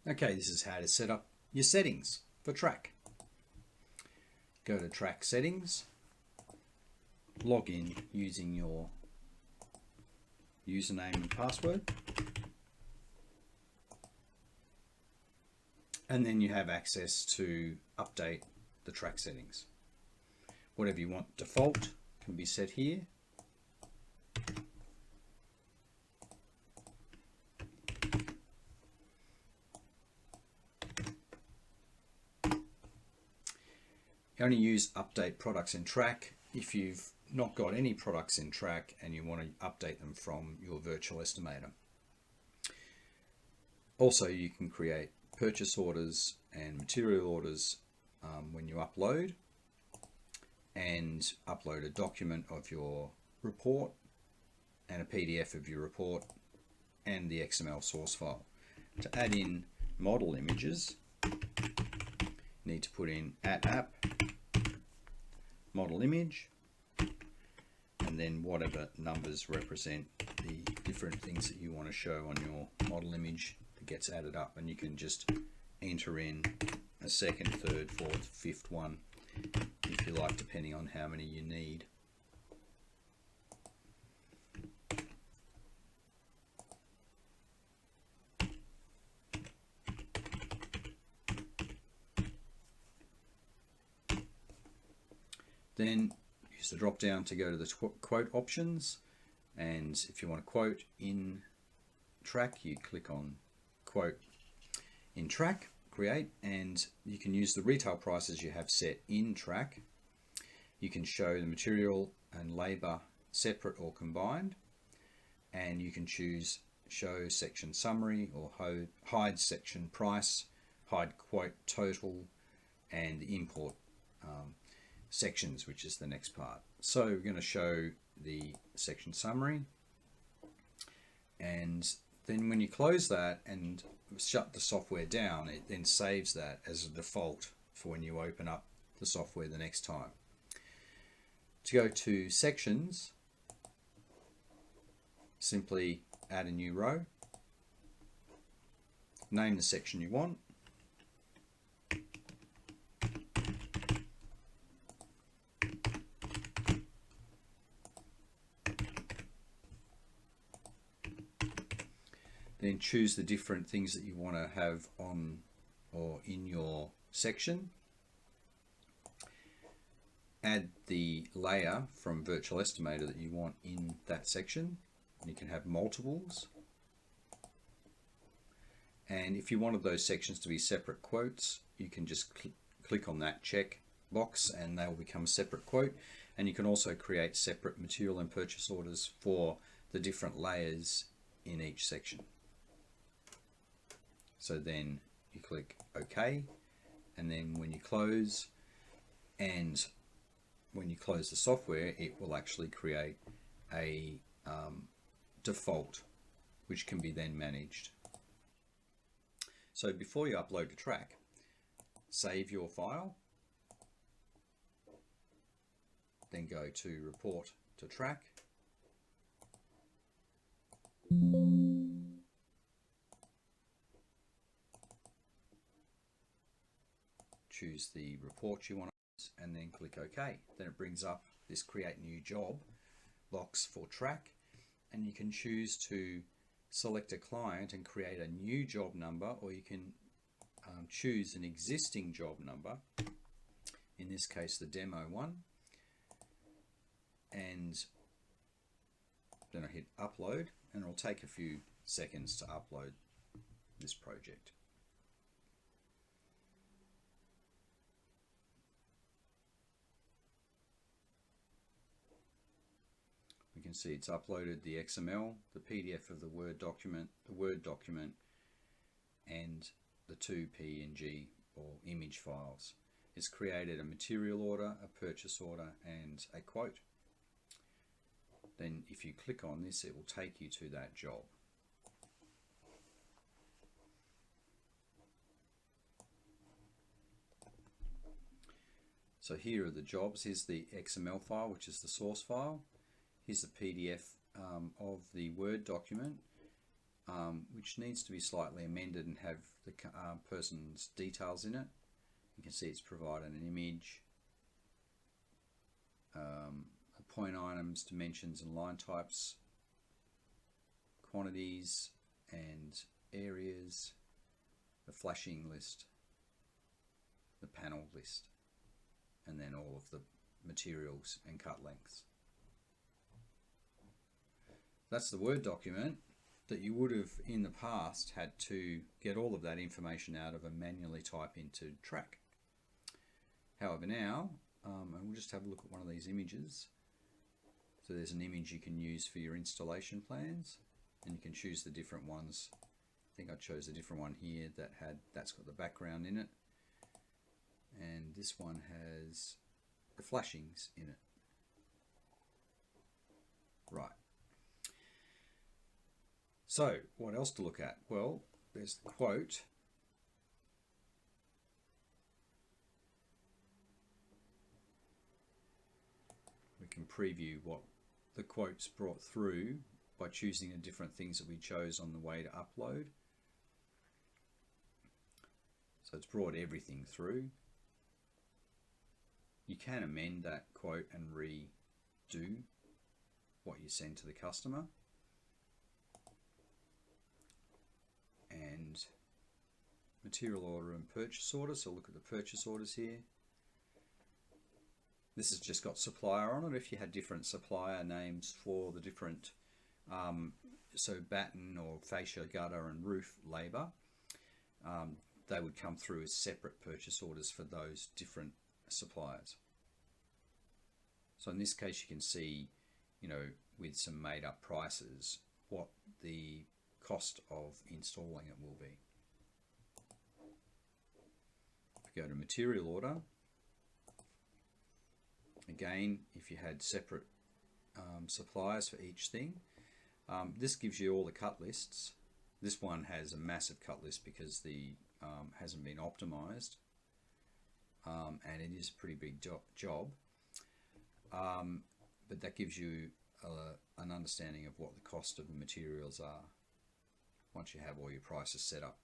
Okay, this is how to set up your settings for Trak. Go to Trak settings, log in using your username and password, and then you have access to update the Trak settings. Whatever you want default can be set here. You only use update products in Trak if you've not got any products in Trak and you want to update them from your virtual estimator. Also, you can create purchase orders and material orders when you upload, and upload a document of your report and a PDF of your report and the XML source file. To add in model images, you need to put in @app model image, and then whatever numbers represent the different things that you want to show on your model image that gets added up, and you can just enter in a second, third, fourth, fifth one if you like, depending on how many you need. Then use the drop down to go to the quote options, and if you want to quote in Trak, you click on quote in Trak, create, and you can use the retail prices you have set in Trak. You can show the material and labor separate or combined, and you can choose show section summary or hide section price, hide quote total, and import sections, which is the next part. So we're going to show the section summary, and then when you close that and shut the software down, it then saves that as a default for when you open up the software the next time. To go to sections, simply add a new row, name the section you want, then choose the different things that you want to have on or in your section. Add the layer from Virtual Estimator that you want in that section. You can have multiples. And if you wanted those sections to be separate quotes, you can just click on that check box and they will become a separate quote. And you can also create separate material and purchase orders for the different layers in each section. So then you click OK, and then when you close the software, it will actually create a default which can be then managed. So before you upload to Trak, save your file, then go to Report to Trak, choose the report you want, and then click OK. Then it brings up this Create New Job box for Trak, and you can choose to select a client and create a new job number, or you can choose an existing job number, in this case the demo one, and then I hit upload, and it'll take a few seconds to upload this project. We can see it's uploaded the XML, the PDF of the Word document, and the two PNG or image files. It's created a material order, a purchase order, and a quote. Then if you click on this, it will take you to that job. So here are the jobs. Here's the XML file, which is the source file. Here's the PDF of the Word document, which needs to be slightly amended and have the person's details in it. You can see it's provided an image, point items, dimensions and line types, quantities and areas, the flashing list, the panel list, and then all of the materials and cut lengths. That's the Word document that you would have in the past had to get all of that information out of and manually type into Trak. However, now, and we'll just have a look at one of these images. So there's an image you can use for your installation plans, and you can choose the different ones. I think I chose a different one here that's got the background in it, and this one has the flashings in it. Right. So what else to look at? Well, there's the quote. We can preview what the quotes brought through by choosing the different things that we chose on the way to upload. So it's brought everything through. You can amend that quote and redo what you send to the customer. And material order and purchase order. So look at the purchase orders here. This has just got supplier on it. If you had different supplier names for the different, so batten or fascia, gutter and roof labour, they would come through as separate purchase orders for those different suppliers. So in this case you can see, with some made up prices, what the cost of installing it will be. If you go to material order, again, if you had separate suppliers for each thing, this gives you all the cut lists. This one has a massive cut list because the hasn't been optimized, and it is a pretty big job. But that gives you an understanding of what the cost of the materials are once you have all your prices set up.